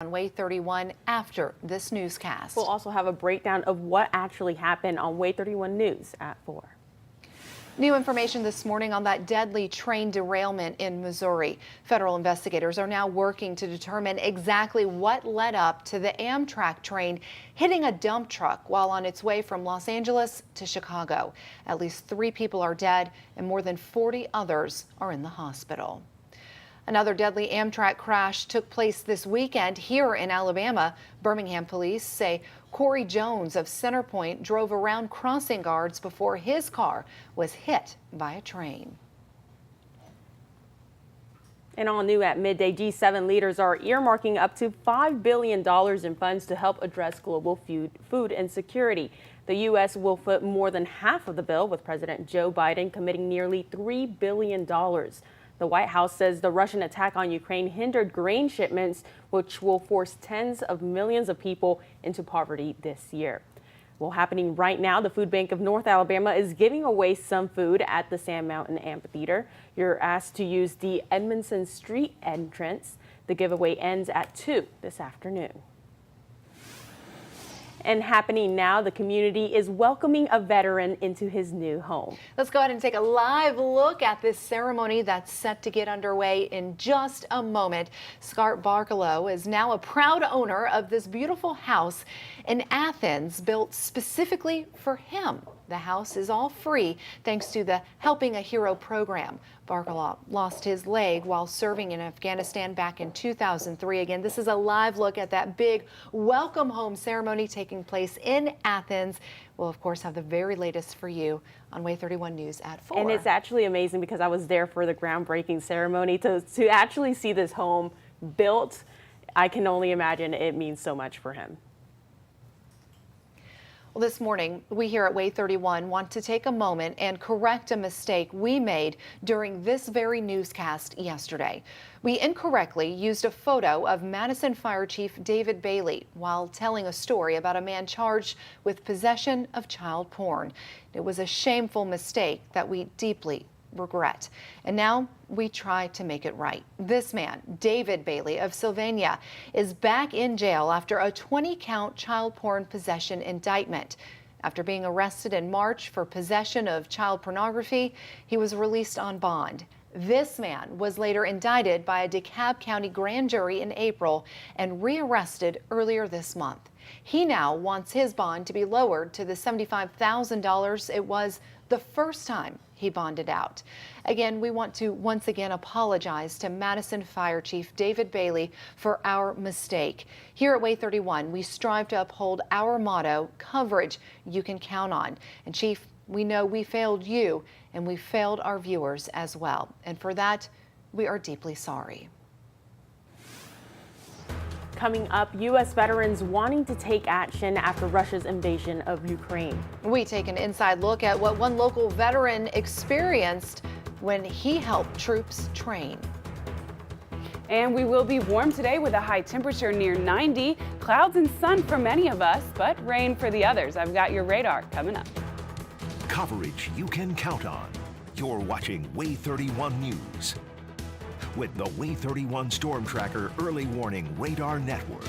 On WAAY-31 after this newscast. We'll also have a breakdown of what actually happened on WAAY-31 News at 4. New information this morning on that deadly train derailment in Missouri. Federal investigators are now working to determine exactly what led up to the Amtrak train hitting a dump truck while on its way from Los Angeles to Chicago. At least 3 people are dead and more than 40 others are in the hospital. Another deadly Amtrak crash took place this weekend here in Alabama. Birmingham police say Corey Jones of Centerpoint drove around crossing guards before his car was hit by a train. And all new at midday, G7 leaders are earmarking up to $5 billion in funds to help address global food insecurity. The U.S. will foot more than half of the bill, with President Joe Biden committing nearly $3 billion. The White House says the Russian attack on Ukraine hindered grain shipments, which will force tens of millions of people into poverty this year. Well, happening right now, the Food Bank of North Alabama is giving away some food at the Sand Mountain Amphitheater. You're asked to use the Edmondson Street entrance. The giveaway ends at 2 this afternoon. And happening now, the community is welcoming a veteran into his new home. Let's go ahead and take a live look at this ceremony that's set to get underway in just a moment. Scott Barkalow is now a proud owner of this beautiful house in Athens, built specifically for him. The house is all free thanks to the Helping a Hero program. Barkalow lost his leg while serving in Afghanistan back in 2003. Again, this is a live look at that big welcome home ceremony taking place in Athens. We'll, of course, have the very latest for you on WAAY-31 News at 4. And it's actually amazing because I was there for the groundbreaking ceremony. To actually see this home built, I can only imagine it means so much for him. Well, this morning, we here at WAAY-31 want to take a moment and correct a mistake we made during this very newscast yesterday. We incorrectly used a photo of Madison Fire Chief David Bailey while telling a story about a man charged with possession of child porn. It was a shameful mistake that we deeply regret. And now we try to make it right. This man, David Bailey of Sylvania, is back in jail after a 20-count child porn possession indictment. After being arrested in March for possession of child pornography, he was released on bond. This man was later indicted by a DeKalb County grand jury in April and rearrested earlier this month. He now wants his bond to be lowered to the $75,000 it was the first time he bonded out. Again, we want to once again apologize to Madison Fire Chief David Bailey for our mistake. Here at WAAY-31, we strive to uphold our motto, coverage you can count on. And Chief, we know we failed you and we failed our viewers as well. And for that, we are deeply sorry. Coming up, U.S. veterans wanting to take action after Russia's invasion of Ukraine. We take an inside look at what one local veteran experienced when he helped troops train. And we will be warm today with a high temperature near 90. Clouds and sun for many of us, but rain for the others. I've got your radar coming up. Coverage you can count on. You're watching WAAY-31 News with the WAAY-31 Storm Tracker Early Warning Radar Network.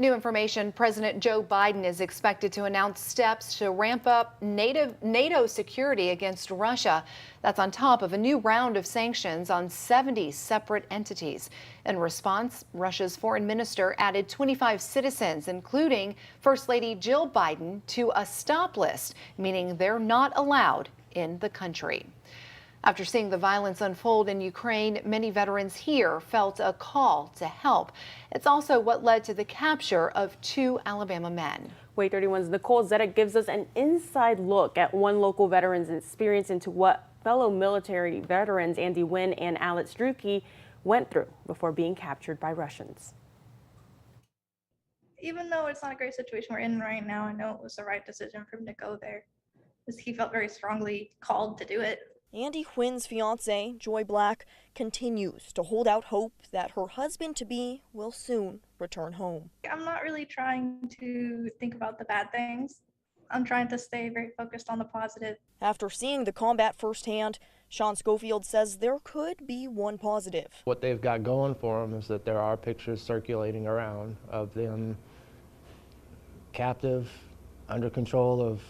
New information, President Joe Biden is expected to announce steps to ramp up NATO security against Russia. That's on top of a new round of sanctions on 70 separate entities. In response, Russia's foreign minister added 25 citizens, including First Lady Jill Biden, to a stop list, meaning they're not allowed in the country. After seeing the violence unfold in Ukraine, many veterans here felt a call to help. It's also what led to the capture of 2 Alabama men. WAAY-31's Nicole Zedek gives us an inside look at one local veteran's experience into what fellow military veterans Andy Wynn and Alex Druki went through before being captured by Russians. Even though it's not a great situation we're in right now, I know it was the right decision for him to go there, because he felt very strongly called to do it. Andy Quinn's fiancée, Joy Black, continues to hold out hope that her husband-to-be will soon return home. I'm not really trying to think about the bad things. I'm trying to stay very focused on the positive. After seeing the combat firsthand, Sean Schofield says there could be one positive. What they've got going for them is that there are pictures circulating around of them captive, under control of,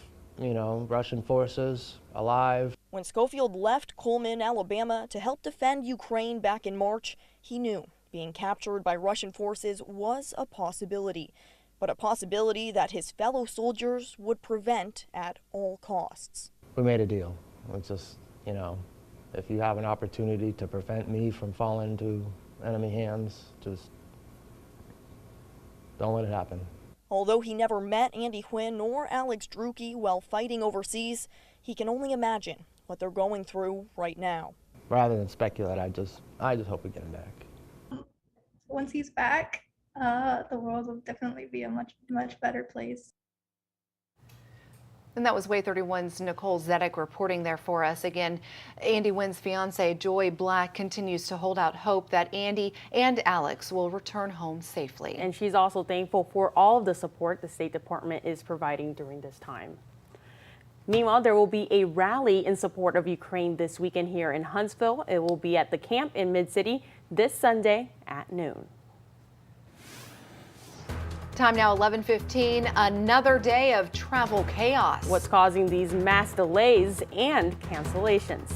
Russian forces, alive. When Schofield left Coleman, Alabama to help defend Ukraine back in March, he knew being captured by Russian forces was a possibility, but a possibility that his fellow soldiers would prevent at all costs. We made a deal. It's just, if you have an opportunity to prevent me from falling into enemy hands, just don't let it happen. Although he never met Andy Quinn or Alex Druki while fighting overseas, he can only imagine what they're going through right now. Rather than speculate, I just hope we get him back. Once he's back, the world will definitely be a much better place. And that was WAAY-31's Nicole Zedek reporting there for us. Again, Andy Wynn's fiancée, Joy Black, continues to hold out hope that Andy and Alex will return home safely. And she's also thankful for all of the support the State Department is providing during this time. Meanwhile, there will be a rally in support of Ukraine this weekend here in Huntsville. It will be at the camp in Mid-City this Sunday at noon. Time now 11:15, another day of travel chaos. What's causing these mass delays and cancellations?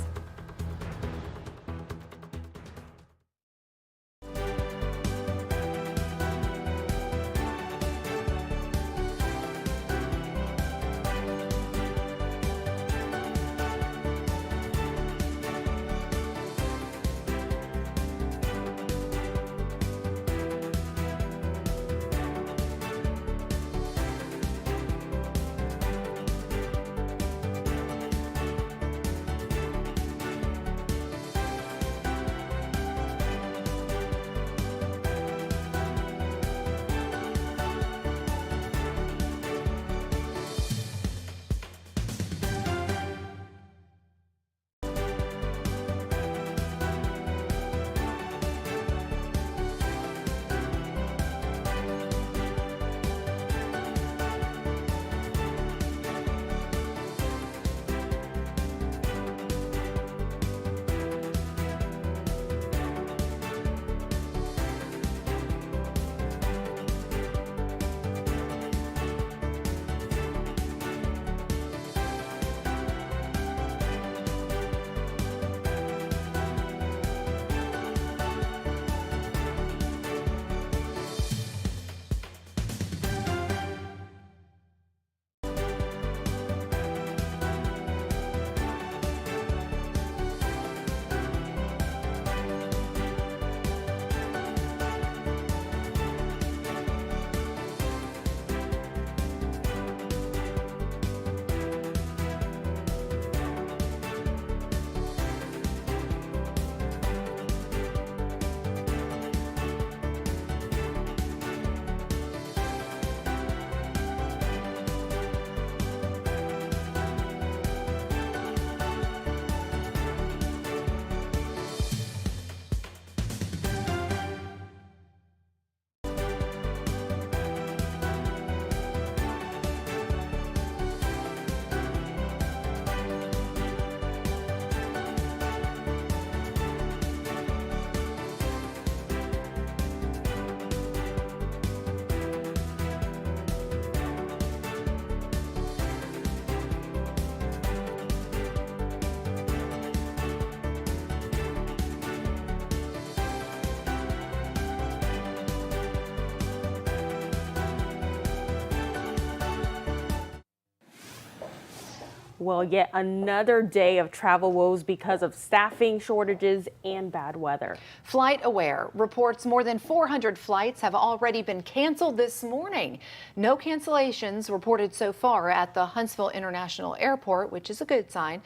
Well, yet another day of travel woes because of staffing shortages and bad weather. FlightAware reports more than 400 flights have already been canceled this morning. No cancellations reported so far at the Huntsville International Airport, which is a good sign.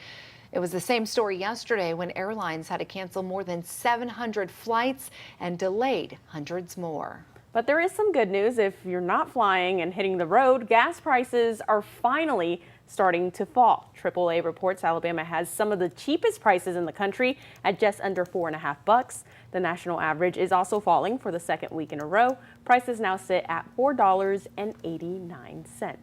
It was the same story yesterday when airlines had to cancel more than 700 flights and delayed hundreds more. But there is some good news. If you're not flying and hitting the road, gas prices are finally starting to fall. AAA reports Alabama has some of the cheapest prices in the country at just under $4.50. The national average is also falling for the second week in a row. Prices now sit at $4.89.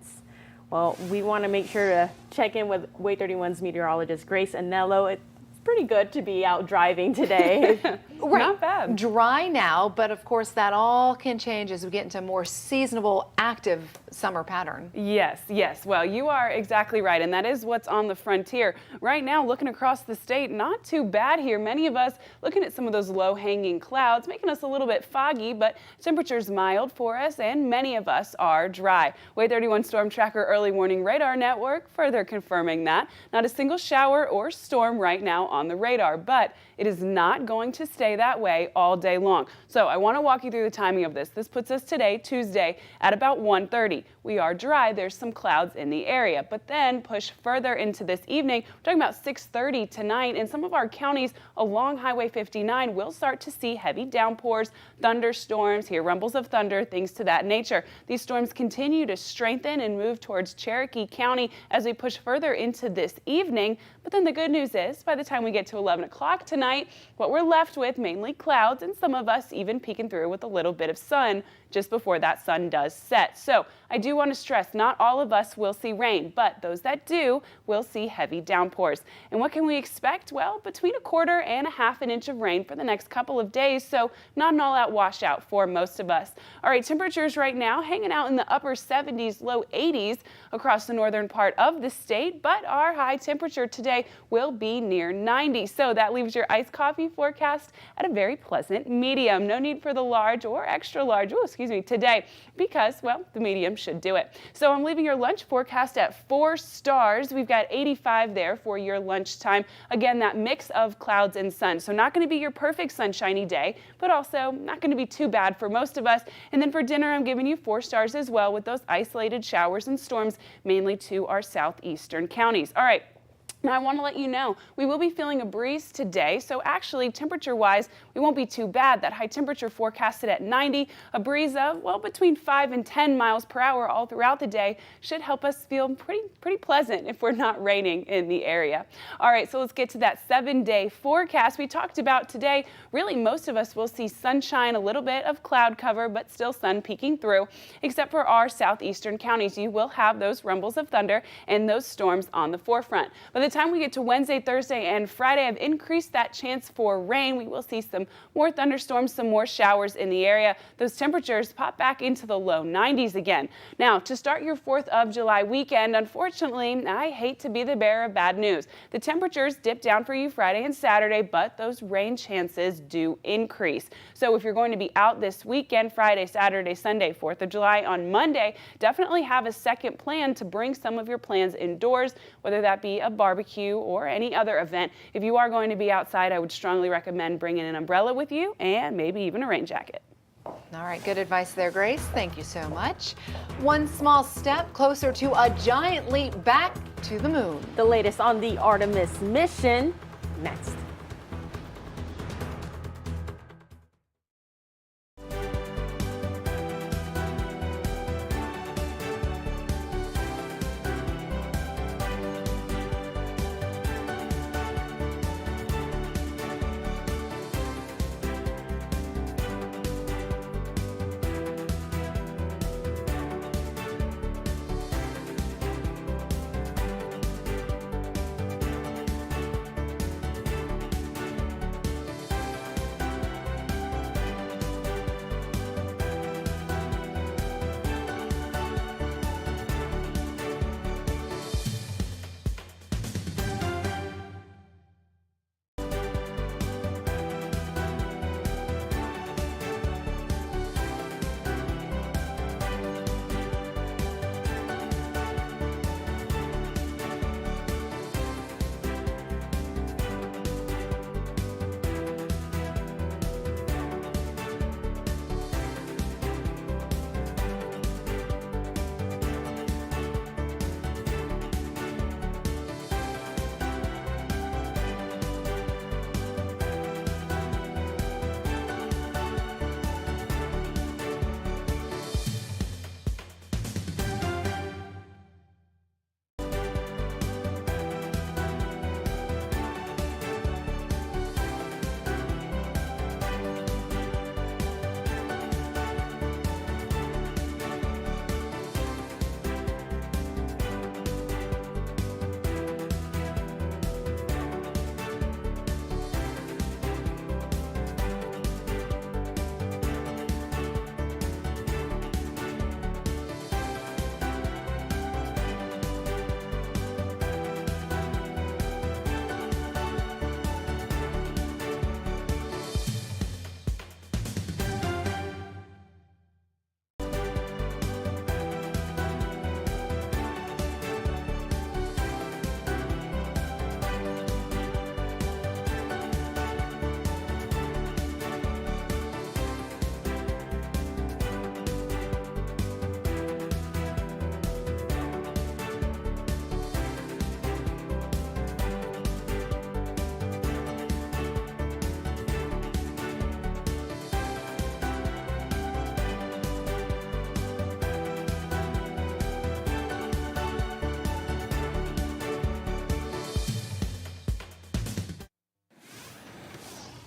Well, we want to make sure to check in with WAAY-31's meteorologist Grace Anello. It's pretty good to be out driving today. Right. Not bad. Dry now, but of course that all can change as we get into a more seasonable, active summer pattern. Yes, yes. Well, you are exactly right, and that is what's on the frontier. Right now, looking across the state, not too bad here. Many of us looking at some of those low-hanging clouds, making us a little bit foggy, but temperatures mild for us, and many of us are dry. WAAY-31 Storm Tracker Early Warning Radar Network further confirming that. Not a single shower or storm right now on the radar, but it is not going to stay that way all day long. So I want to walk you through the timing of this. This puts us today, Tuesday, at about 1:30. We are dry. There's some clouds in the area, but then push further into this evening. We're talking about 6:30 tonight. In some of our counties along Highway 59, we'll start to see heavy downpours, thunderstorms, hear rumbles of thunder, things to that nature. These storms continue to strengthen and move towards Cherokee County as we push further into this evening. But then the good news is, by the time we get to 11 o'clock tonight, what we're left with mainly clouds, and some of us even peeking through with a little bit of sun just before that sun does set. So I do want to stress, not all of us will see rain, but those that do will see heavy downpours. And what can we expect? Well, between 1/4 and 1/2 inch of rain for the next couple of days, so not an all-out washout for most of us. All right, temperatures right now hanging out in the upper 70s, low 80s across the northern part of the state, but our high temperature today will be near 90. So that leaves your iced coffee forecast at a very pleasant medium. No need for the large or extra large, today, because, well, the medium should do it. So I'm leaving your lunch forecast at 4 stars. We've got 85 there for your lunchtime. Again, that mix of clouds and sun. So not going to be your perfect sunshiny day, but also not going to be too bad for most of us. And then for dinner, I'm giving you 4 stars as well with those isolated showers and storms, mainly to our southeastern counties. All right. Now I want to let you know we will be feeling a breeze today, so actually temperature-wise we won't be too bad. That high temperature forecasted at 90, a breeze of, well, between 5 and 10 miles per hour all throughout the day should help us feel pretty pleasant if we're not raining in the area. All right, so let's get to that 7-day forecast we talked about today. Really, most of us will see sunshine, a little bit of cloud cover, but still sun peeking through, except for our southeastern counties. You will have those rumbles of thunder and those storms on the forefront. By the time we get to Wednesday, Thursday, and Friday, I've increased that chance for rain. We will see some more thunderstorms, some more showers in the area. Those temperatures pop back into the low 90s again. Now, to start your 4th of July weekend, unfortunately, I hate to be the bearer of bad news. The temperatures dip down for you Friday and Saturday, but those rain chances do increase. So if you're going to be out this weekend, Friday, Saturday, Sunday, 4th of July, on Monday, definitely have a second plan to bring some of your plans indoors, whether that be a barbecue or any other event. If you are going to be outside, I would strongly recommend bringing an umbrella with you and maybe even a rain jacket. All right, good advice there, Grace. Thank you so much. One small step closer to a giant leap back to the moon. The latest on the Artemis mission next.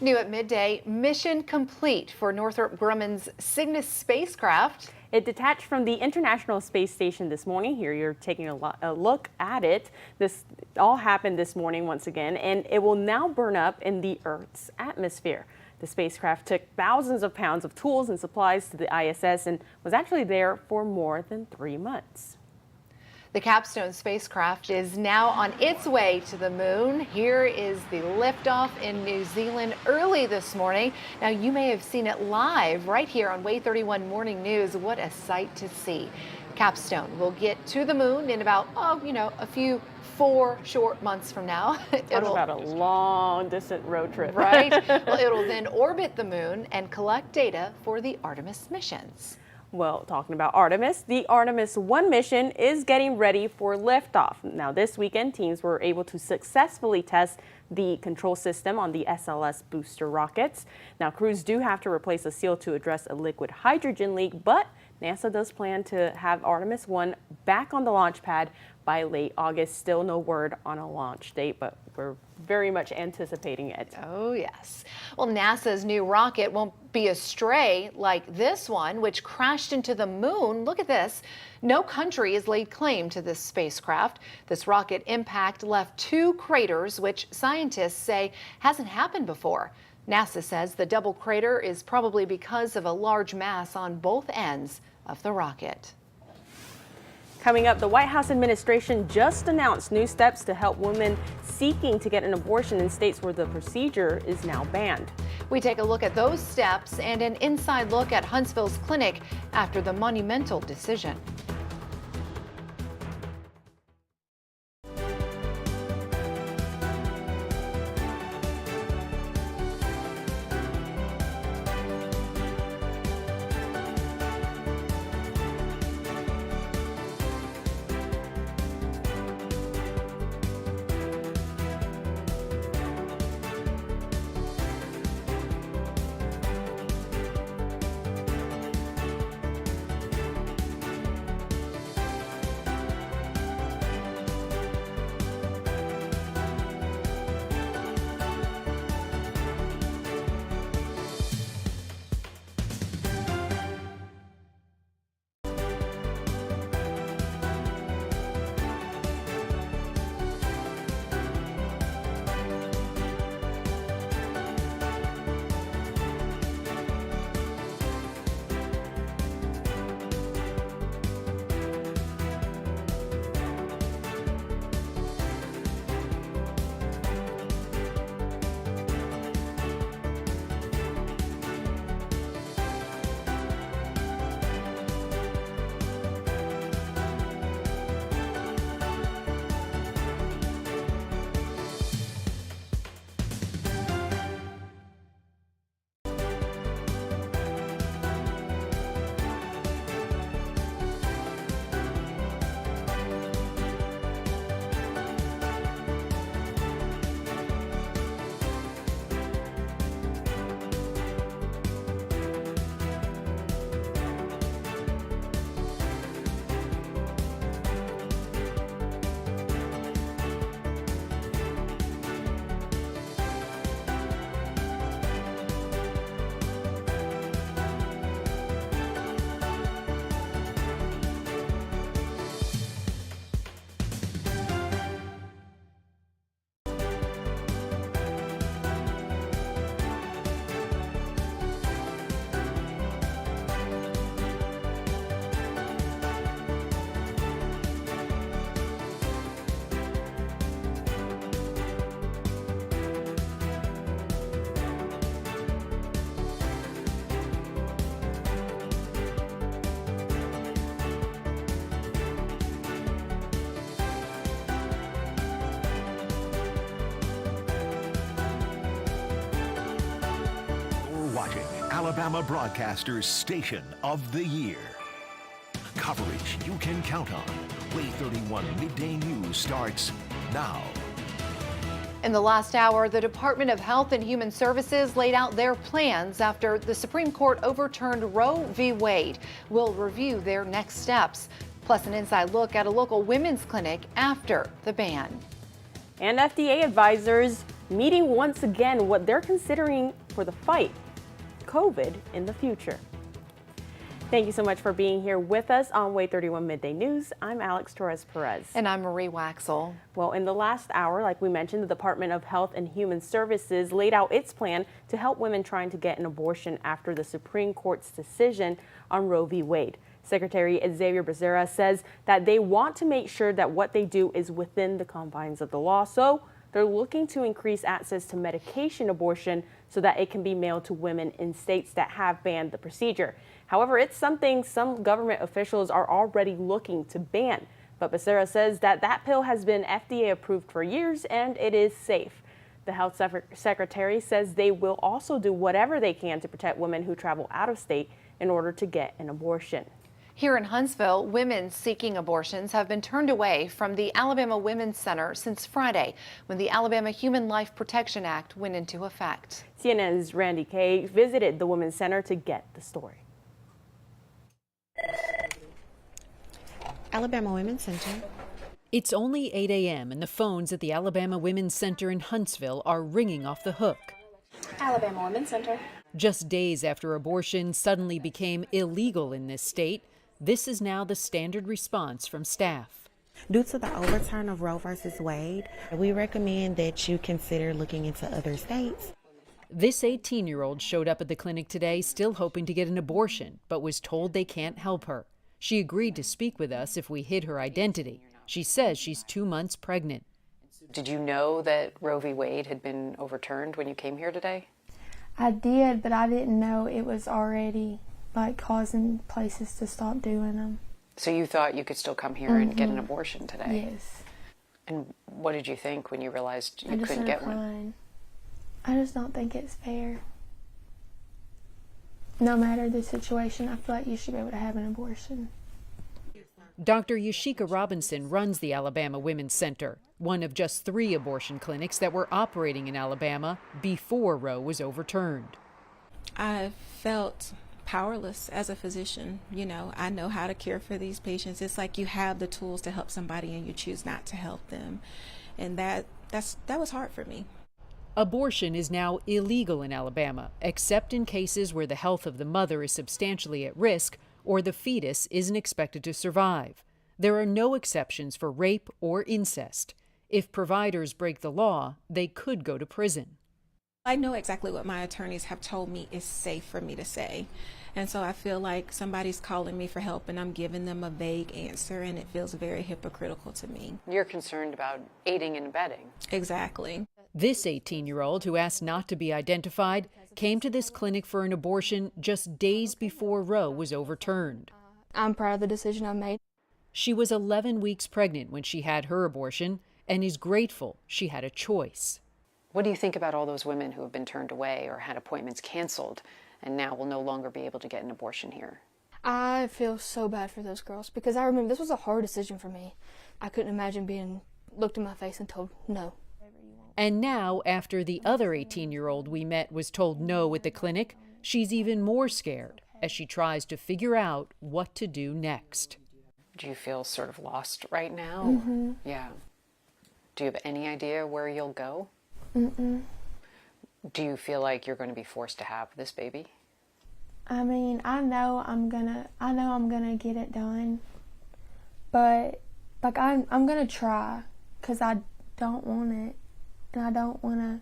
New at midday, mission complete for Northrop Grumman's Cygnus spacecraft. It detached from the International Space Station this morning. Here you're taking a look at it. This all happened this morning once again, and it will now burn up in the Earth's atmosphere. The spacecraft took thousands of pounds of tools and supplies to the ISS and was actually there for more than 3 months. The Capstone spacecraft is now on its way to the moon. Here is the liftoff in New Zealand early this morning. Now, you may have seen it live right here on WAAY-31 Morning News. What a sight to see. Capstone will get to the moon in about, a few 4 short months from now. Talk about a long distant road trip. Right? Well, it'll then orbit the moon and collect data for the Artemis missions. Well, talking about Artemis, the Artemis 1 mission is getting ready for liftoff. Now, this weekend, teams were able to successfully test the control system on the SLS booster rockets. Now, crews do have to replace a seal to address a liquid hydrogen leak, but NASA does plan to have Artemis 1 back on the launch pad by late August. Still no word on a launch date, but we're very much anticipating it. Oh, yes. Well, NASA's new rocket won't be astray like this one, which crashed into the moon. Look at this. No country has laid claim to this spacecraft. This rocket impact left 2 craters, which scientists say hasn't happened before. NASA says the double crater is probably because of a large mass on both ends of the rocket. Coming up, the White House administration just announced new steps to help women seeking to get an abortion in states where the procedure is now banned. We take a look at those steps and an inside look at Huntsville's clinic after the monumental decision. Watching Alabama Broadcasters Station of the Year. Coverage you can count on. WAAY-31 Midday News starts now. In the last hour, the Department of Health and Human Services laid out their plans after the Supreme Court overturned Roe v. Wade. We'll review their next steps, plus an inside look at a local women's clinic after the ban. And FDA advisors meeting once again what they're considering for the fight, COVID in the future. Thank you so much for being here with us on WAAY-31 Midday News. I'm Alex Torres-Perez. And I'm Marie Waxel. Well, in the last hour, like we mentioned, the Department of Health and Human Services laid out its plan to help women trying to get an abortion after the Supreme Court's decision on Roe v. Wade. Secretary Xavier Becerra says that they want to make sure that what they do is within the confines of the law. So they're looking to increase access to medication abortion so that it can be mailed to women in states that have banned the procedure. However, it's something some government officials are already looking to ban. But Becerra says that that pill has been FDA approved for years and it is safe. The health secretary says they will also do whatever they can to protect women who travel out of state in order to get an abortion. Here in Huntsville, women seeking abortions have been turned away from the Alabama Women's Center since Friday, when the Alabama Human Life Protection Act went into effect. CNN's Randy Kay visited the Women's Center to get the story. Alabama Women's Center. It's only 8 a.m. and the phones at the Alabama Women's Center in Huntsville are ringing off the hook. Alabama Women's Center. Just days after abortion suddenly became illegal in this state, this is now the standard response from staff. Due to the overturn of Roe versus Wade, we recommend that you consider looking into other states. This 18-year-old showed up at the clinic today still hoping to get an abortion, but was told they can't help her. She agreed to speak with us if we hid her identity. She says she's 2 months pregnant. Did you know that Roe v. Wade had been overturned when you came here today? I did, but I didn't know it was already causing places to stop doing them. So you thought you could still come here and get an abortion today? Yes. And what did you think when you realized you I just couldn't started get one? crying. I just don't think it's fair. No matter the situation, I feel like you should be able to have an abortion. Dr. Yashika Robinson runs the Alabama Women's Center, one of just 3 abortion clinics that were operating in Alabama before Roe was overturned. I felt powerless as a physician. You know, I know how to care for these patients. It's like you have the tools to help somebody and you choose not to help them. And that was hard for me. Abortion is now illegal in Alabama, except in cases where the health of the mother is substantially at risk or the fetus isn't expected to survive. There are no exceptions for rape or incest. If providers break the law, they could go to prison. I know exactly what my attorneys have told me is safe for me to say. And so I feel like somebody's calling me for help and I'm giving them a vague answer, and it feels very hypocritical to me. You're concerned about aiding and abetting. Exactly. This 18-year-old, who asked not to be identified, came to this clinic for an abortion just days before Roe was overturned. I'm proud of the decision I made. She was 11 weeks pregnant when she had her abortion and is grateful she had a choice. What do you think about all those women who have been turned away or had appointments canceled and now will no longer be able to get an abortion here? I feel so bad for those girls because I remember this was a hard decision for me. I couldn't imagine being looked in my face and told no. And now, after the other 18-year-old we met was told no at the clinic, she's even more scared as she tries to figure out what to do next. Do you feel sort of lost right now? Mm-hmm. Yeah. Do you have any idea where you'll go? Mm-mm. Do you feel like you're going to be forced to have this baby? I mean, I know I'm gonna get it done, but I'm gonna try because I don't want it and I don't want to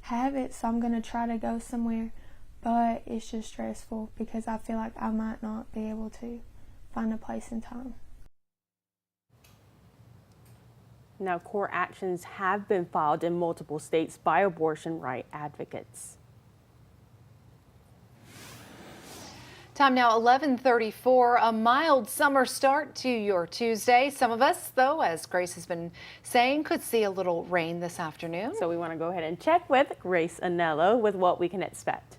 have it, so I'm gonna try to go somewhere, but it's just stressful because I feel like I might not be able to find a place in time. Now, court actions have been filed in multiple states by abortion right advocates. Time now 11:34, a mild summer start to your Tuesday. Some of us, though, as Grace has been saying, could see a little rain this afternoon. So we want to go ahead and check with Grace Anello with what we can expect.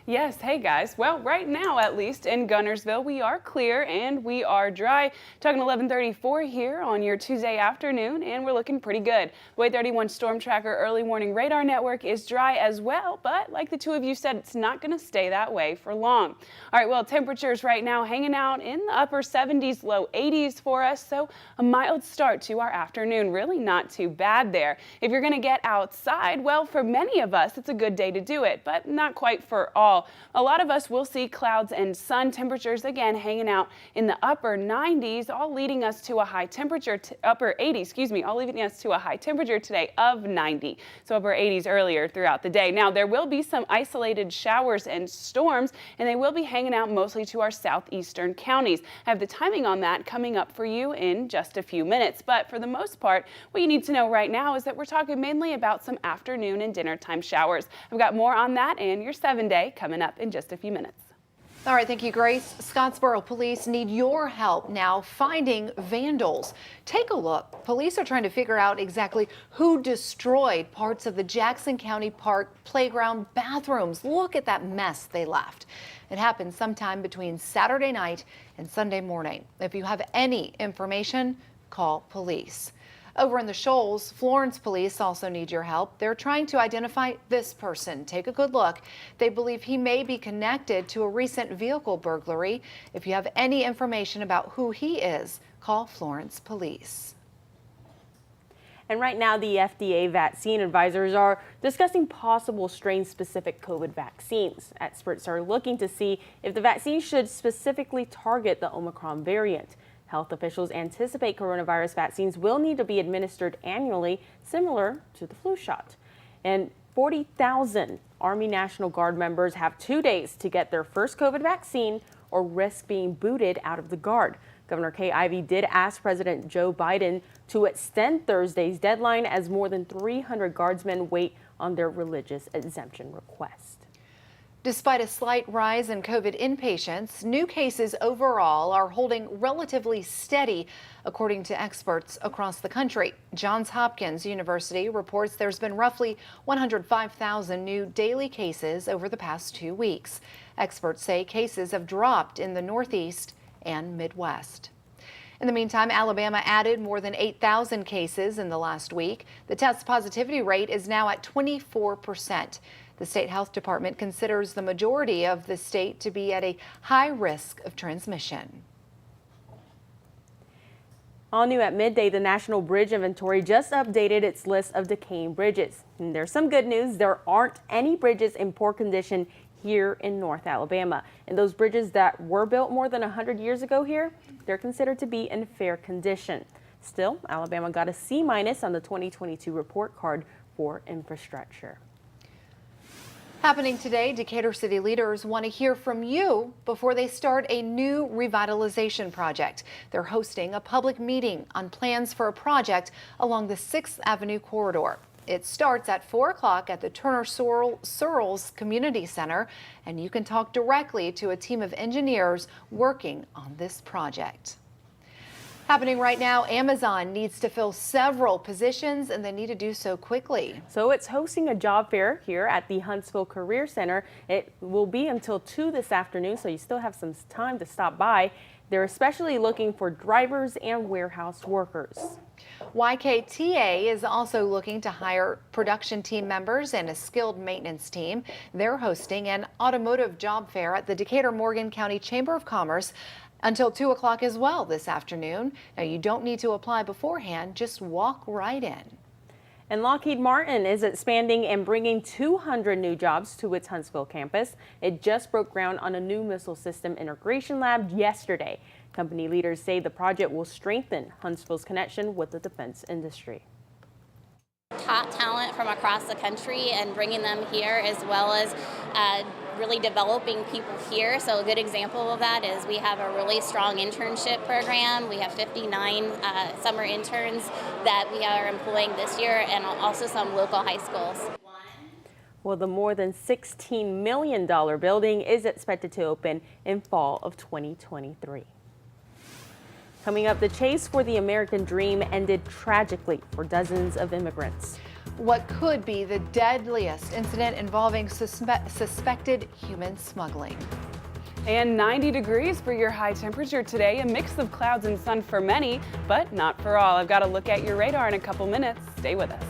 Yes, hey guys. Well, right now, at least in Gunnersville, we are clear and we are dry. Talking 11:34 here on your Tuesday afternoon, and we're looking pretty good. WAAY-31 Storm Tracker early warning radar network is dry as well, but like the two of you said, it's not going to stay that way for long. All right, well, temperatures right now hanging out in the upper 70s, low 80s for us, so a mild start to our afternoon. Really not too bad there. If you're going to get outside, well, for many of us, it's a good day to do it, but not quite for all. A lot of us will see clouds and sun. Temperatures again hanging out in the upper 90s, all leading us to a high temperature, upper 80s, excuse me, all leading us to a high temperature today of 90. So upper 80s earlier throughout the day. Now there will be some isolated showers and storms, and they will be hanging out mostly to our southeastern counties. I have the timing on that coming up for you in just a few minutes. But for the most part, what you need to know right now is that we're talking mainly about some afternoon and dinner time showers. I've got more on that and your 7-day coming up in just a few minutes. All right, thank you, Grace. Scottsboro police need your help now finding vandals. Take a look. Police are trying to figure out exactly who destroyed parts of the Jackson County Park playground bathrooms. Look at that mess they left. It happened sometime between Saturday night and Sunday morning. If you have any information, call police. Over in the Shoals, Florence police also need your help. They're trying to identify this person. Take a good look. They believe he may be connected to a recent vehicle burglary. If you have any information about who he is, call Florence police. And right now, the FDA vaccine advisors are discussing possible strain-specific COVID vaccines. Experts are looking to see if the vaccine should specifically target the Omicron variant. Health officials anticipate coronavirus vaccines will need to be administered annually, similar to the flu shot. And 40,000 Army National Guard members have 2 days to get their first COVID vaccine or risk being booted out of the Guard. Governor Kay Ivey did ask President Joe Biden to extend Thursday's deadline as more than 300 Guardsmen wait on their religious exemption request. Despite a slight rise in COVID inpatients, new cases overall are holding relatively steady, according to experts across the country. Johns Hopkins University reports there's been roughly 105,000 new daily cases over the past 2 weeks. Experts say cases have dropped in the Northeast and Midwest. In the meantime, Alabama added more than 8,000 cases in the last week. The test positivity rate is now at 24%. The state health department considers the majority of the state to be at a high risk of transmission. All new at midday, the National Bridge Inventory just updated its list of decaying bridges. And there's some good news. There aren't any bridges in poor condition here in North Alabama. And those bridges that were built more than 100 years ago here, they're considered to be in fair condition. Still, Alabama got a C- on the 2022 report card for infrastructure. Happening today, Decatur city leaders want to hear from you before they start a new revitalization project. They're hosting a public meeting on plans for a project along the 6th Avenue corridor. It starts at 4 o'clock at the Turner Searles Community Center, and you can talk directly to a team of engineers working on this project. Happening right now, Amazon needs to fill several positions, and they need to do so quickly. So it's hosting a job fair here at the Huntsville Career Center. It will be until 2 this afternoon, so you still have some time to stop by. They're especially looking for drivers and warehouse workers. YKTA is also looking to hire production team members and a skilled maintenance team. They're hosting an automotive job fair at the Decatur-Morgan County Chamber of Commerce until 2 o'clock as well this afternoon. Now, you don't need to apply beforehand, just walk right in. And Lockheed Martin is expanding and bringing 200 new jobs to its Huntsville campus. It just broke ground on a new missile system integration lab yesterday. Company leaders say the project will strengthen Huntsville's connection with the defense industry. Top talent from across the country and bringing them here, as well as really developing people here. So a good example of that is we have a really strong internship program. We have 59 summer interns that we are employing this year, and also some local high schools. Well, the more than $16 million building is expected to open in fall of 2023. Coming up, the chase for the American dream ended tragically for dozens of immigrants. what could be the deadliest incident involving suspected human smuggling. And 90 degrees for your high temperature today, a mix of clouds and sun for many, but not for all. I've got a look at your radar in a couple minutes. Stay with us.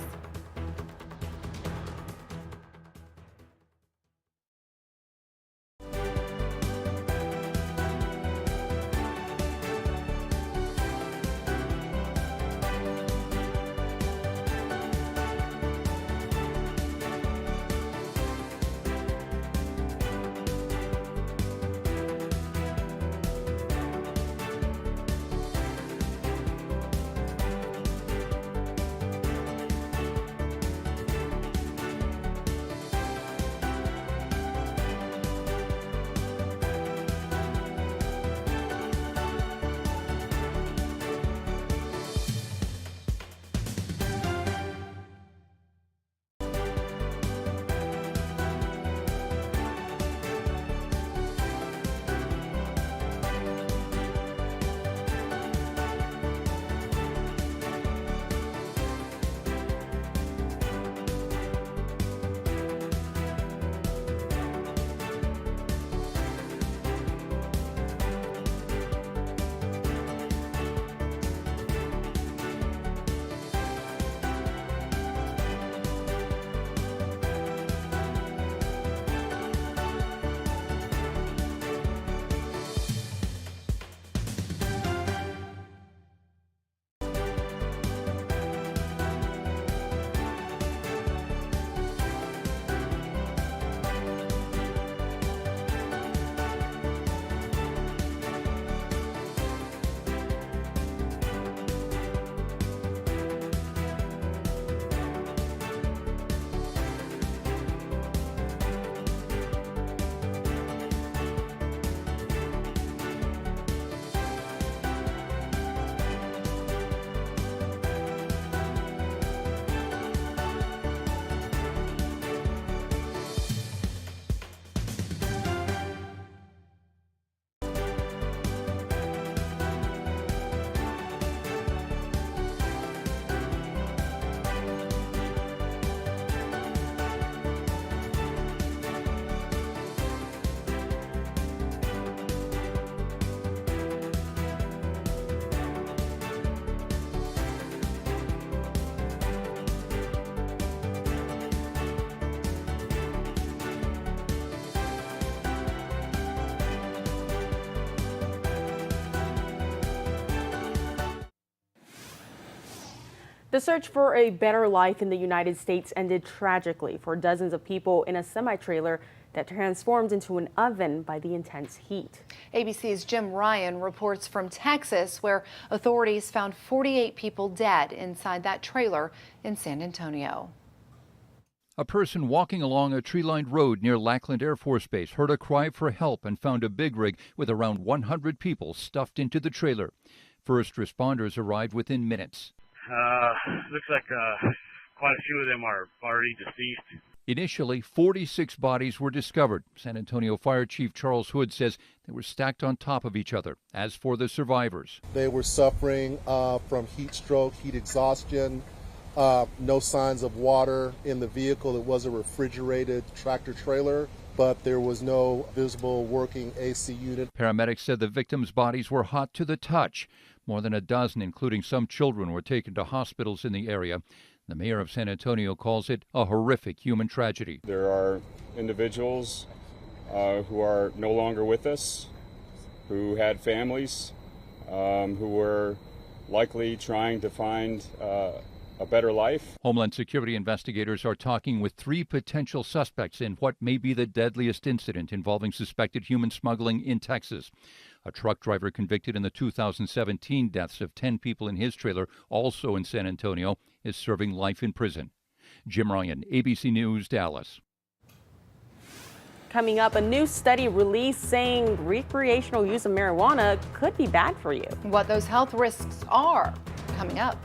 The search for a better life in the United States ended tragically for dozens of people in a semi-trailer that transformed into an oven by the intense heat. ABC's Jim Ryan reports from Texas, where authorities found 48 people dead inside that trailer in San Antonio. A person walking along a tree-lined road near Lackland Air Force Base heard a cry for help and found a big rig with around 100 people stuffed into the trailer. First responders arrived within minutes. Looks like quite a few of them are already deceased. Initially, 46 bodies were discovered. San Antonio Fire Chief Charles Hood says they were stacked on top of each other. As for the survivors, they were suffering from heat stroke, heat exhaustion, no signs of water in the vehicle. It was a refrigerated tractor trailer, but there was no visible working AC unit. Paramedics said the victims' bodies were hot to the touch. More than a dozen, including some children, were taken to hospitals in the area. The mayor of San Antonio calls it a horrific human tragedy. There are individuals who are no longer with us, who had families, who were likely trying to find a better life. Homeland Security investigators are talking with 3 potential suspects in what may be the deadliest incident involving suspected human smuggling in Texas. A truck driver convicted in the 2017 deaths of 10 people in his trailer, also in San Antonio, is serving life in prison. Jim Ryan, ABC News, Dallas. Coming up, a new study released saying recreational use of marijuana could be bad for you. What those health risks are, coming up.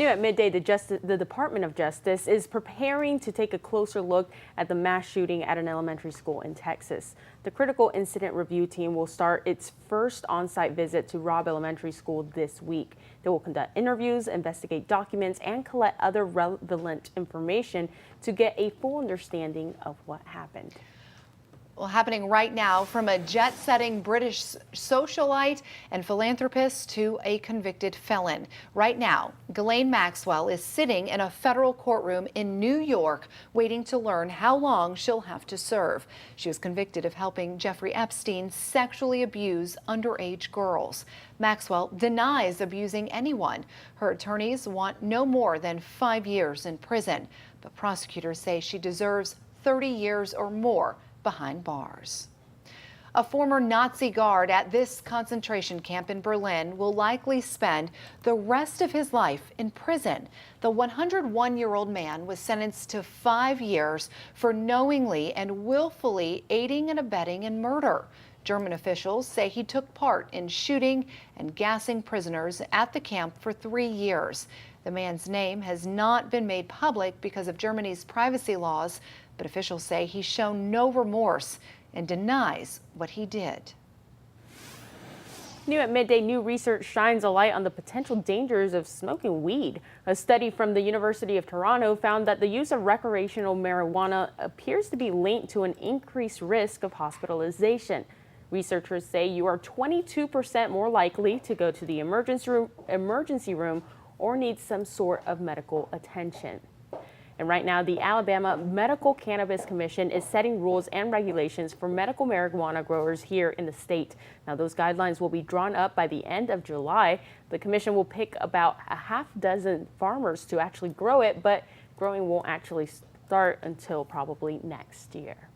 New at midday, the Department of Justice is preparing to take a closer look at the mass shooting at an elementary school in Texas. The Critical Incident Review Team will start its first on-site visit to Robb Elementary School this week. They will conduct interviews, investigate documents, and collect other relevant information to get a full understanding of what happened. Well, happening right now, from a jet-setting British socialite and philanthropist to a convicted felon. Right now, Ghislaine Maxwell is sitting in a federal courtroom in New York waiting to learn how long she'll have to serve. She was convicted of helping Jeffrey Epstein sexually abuse underage girls. Maxwell denies abusing anyone. Her attorneys want no more than 5 years in prison, but prosecutors say she deserves 30 years or more behind bars. A former Nazi guard at this concentration camp in Berlin will likely spend the rest of his life in prison. The 101-year-old man was sentenced to 5 years for knowingly and willfully aiding and abetting in murder. German officials say he took part in shooting and gassing prisoners at the camp for 3 years. The man's name has not been made public because of Germany's privacy laws, but officials say he's shown no remorse and denies what he did. New at midday, new research shines a light on the potential dangers of smoking weed. A study from the University of Toronto found that the use of recreational marijuana appears to be linked to an increased risk of hospitalization. Researchers say you are 22% more likely to go to the emergency room or need some sort of medical attention. And right now, the Alabama Medical Cannabis Commission is setting rules and regulations for medical marijuana growers here in the state. Now, those guidelines will be drawn up by the end of July. The commission will pick about a half dozen farmers to actually grow it, but growing won't actually start until probably next year.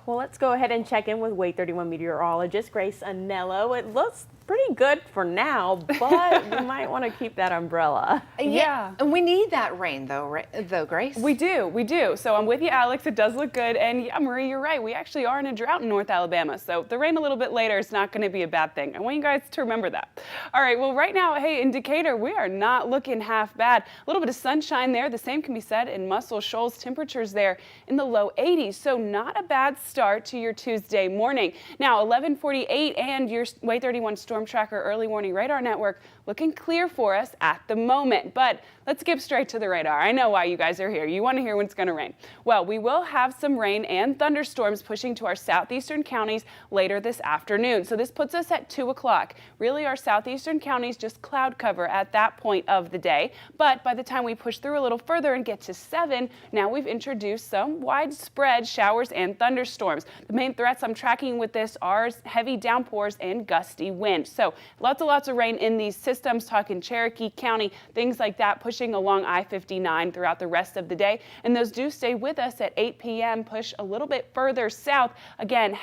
Well, let's go ahead and check in with WAAY-31 meteorologist Grace Anello. It looks pretty good for now, but we might want to keep that umbrella. Yeah, and we need that rain though, Grace. We do. So I'm with you, Alex. It does look good. And yeah, Marie, you're right. We actually are in a drought in North Alabama. So the rain a little bit later is not going to be a bad thing. I want you guys to remember that. All right, well, right now, hey, in Decatur, we are not looking half bad. A little bit of sunshine there. The same can be said in Muscle Shoals. Temperatures there in the low 80s. So not a bad start to your Tuesday morning. Now, 11:48 and your WAAY-31 Storm Tracker Early Warning Radar Network looking clear for us at the moment. But let's skip straight to the radar. I know why you guys are here. You want to hear when it's going to rain. Well, we will have some rain and thunderstorms pushing to our southeastern counties later this afternoon. So this puts us at 2 o'clock. Really, our southeastern counties just cloud cover at that point of the day. But by the time we push through a little further and get to 7, now we've introduced some widespread showers and thunderstorms. The main threats I'm tracking with this are heavy downpours and gusty wind. So lots of rain in these systems, talking Cherokee County, things like that, pushing along I-59 throughout the rest of the day. And those do stay with us at 8 p.m., push a little bit further south. Again,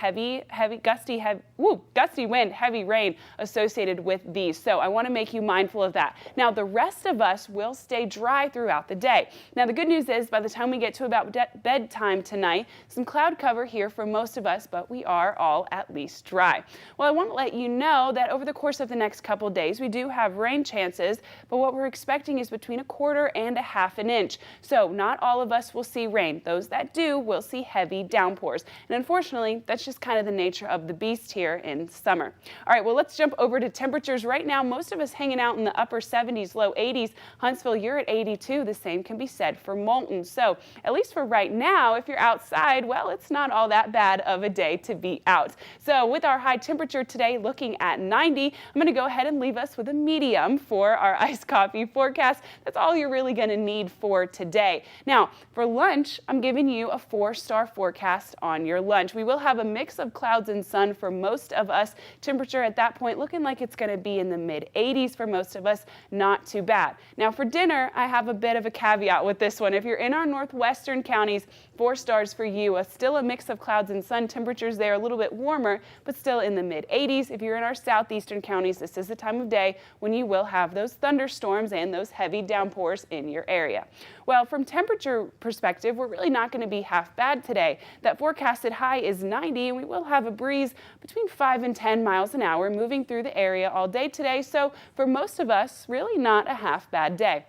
gusty wind, heavy rain associated with these. So I want to make you mindful of that. Now, the rest of us will stay dry throughout the day. Now, the good news is by the time we get to about bedtime tonight, some cloud cover here for most of us, but we are all at least dry. Well, I want to let you know that over the course of the next couple days, we do have rain chances, but what we're expecting is between 1/4 and 1/2 inch. So not all of us will see rain. Those that do will see heavy downpours. And unfortunately, that's just kind of the nature of the beast here in summer. All right, well, let's jump over to temperatures. Right now, most of us hanging out in the upper 70s, low 80s. Huntsville, you're at 82. The same can be said for Moulton. So at least for right now, if you're outside, well, it's not all that bad of a day to be out. So with our high temperature today looking at 90, I'm going to go ahead and leave us with a medium for our iced coffee forecast. That's all you're really going to need for today. Now, for lunch, I'm giving you a 4-star forecast on your lunch. We will have a mix of clouds and sun for most of us. Temperature at that point looking like it's going to be in the mid-80s for most of us. Not too bad. Now, for dinner, I have a bit of a caveat with this one. If you're in our northwestern counties, 4 stars for you. Still a mix of clouds and sun. Temperatures there a little bit warmer, but still in the mid-80s. If you're in our southeastern counties, this is the time of day when you will have those thunderstorms and those heavy downpours in your area. Well, from temperature perspective, we're really not going to be half bad today. That forecasted high is 90, and we will have a breeze between 5 and 10 miles an hour moving through the area all day today. So for most of us, really not a half bad day.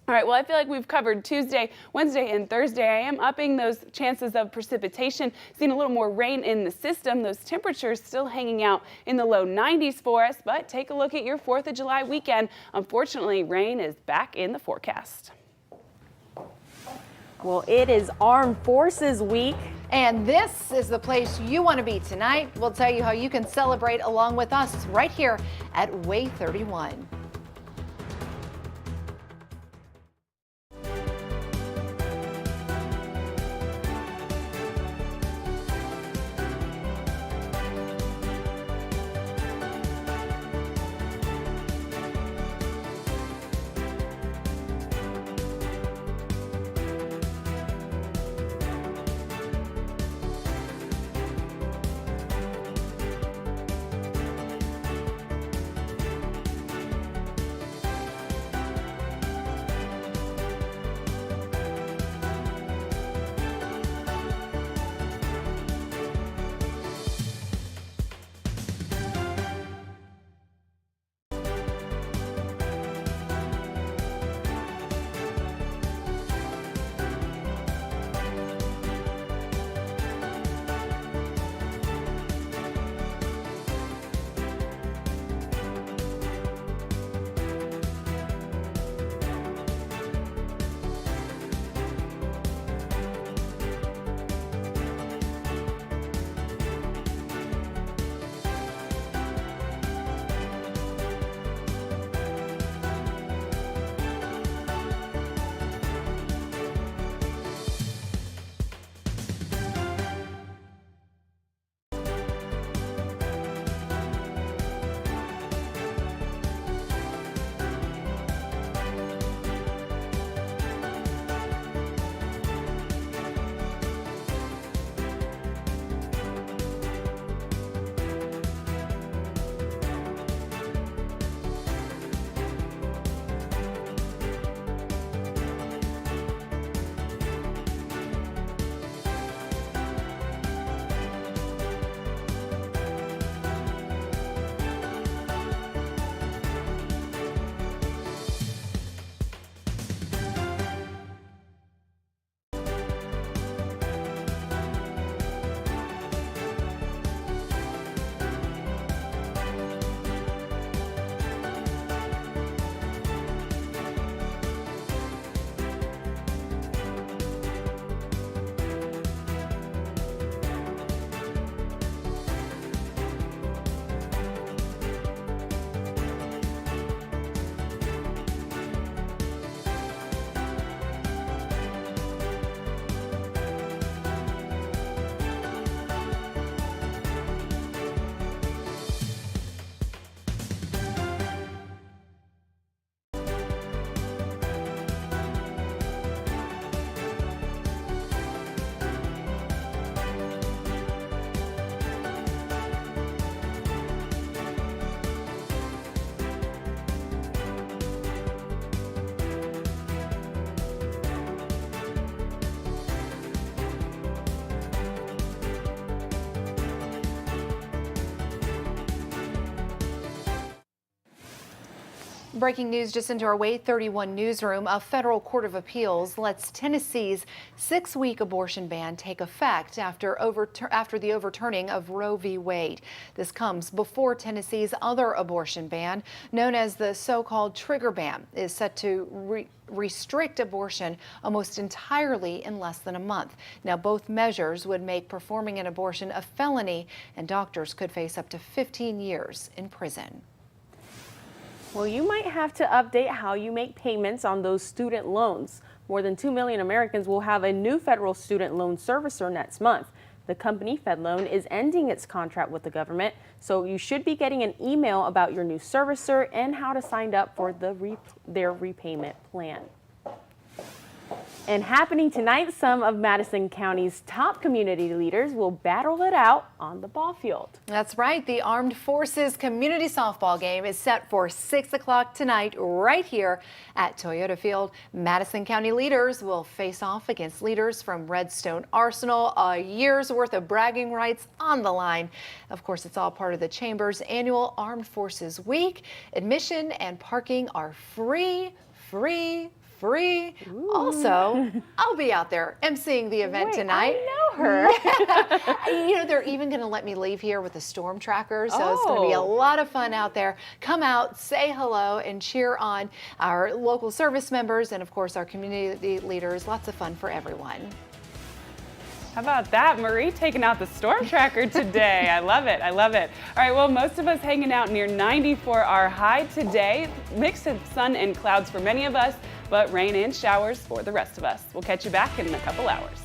All right, well, I feel like we've covered Tuesday, Wednesday, and Thursday. I am upping those chances of precipitation, seeing a little more rain in the system. Those temperatures still hanging out in the low 90s for us, but take a look at your 4th of July weekend. Unfortunately, rain is back in the forecast. Well, it is Armed Forces Week. And this is the place you want to be tonight. We'll tell you how you can celebrate along with us right here at WAAY-31. Breaking news just into our WAAY-31 newsroom. A federal court of appeals lets Tennessee's 6-week abortion ban take effect after the overturning of Roe v. Wade. This comes before Tennessee's other abortion ban, known as the so-called trigger ban, is set to restrict abortion almost entirely in less than a month. Now, both measures would make performing an abortion a felony, and doctors could face up to 15 years in prison. Well, you might have to update how you make payments on those student loans. More than 2 million Americans will have a new federal student loan servicer next month. The company, FedLoan, is ending its contract with the government, so you should be getting an email about your new servicer and how to sign up for their repayment plan. And happening tonight, some of Madison County's top community leaders will battle it out on the ball field. That's right. The Armed Forces Community Softball game is set for 6 o'clock tonight right here at Toyota Field. Madison County leaders will face off against leaders from Redstone Arsenal. A year's worth of bragging rights on the line. Of course, it's all part of the Chamber's annual Armed Forces Week. Admission and parking are free. Ooh. Also, I'll be out there emceeing the event tonight. I know her. You know, they're even going to let me leave here with a storm tracker, so it's going to be a lot of fun out there. Come out, say hello, and cheer on our local service members and, of course, our community leaders. Lots of fun for everyone. How about that, Marie taking out the storm tracker today? I love it. I love it. All right, well, most of us hanging out near 90 for our high today. Mix of sun and clouds for many of us, but rain and showers for the rest of us. We'll catch you back in a couple hours.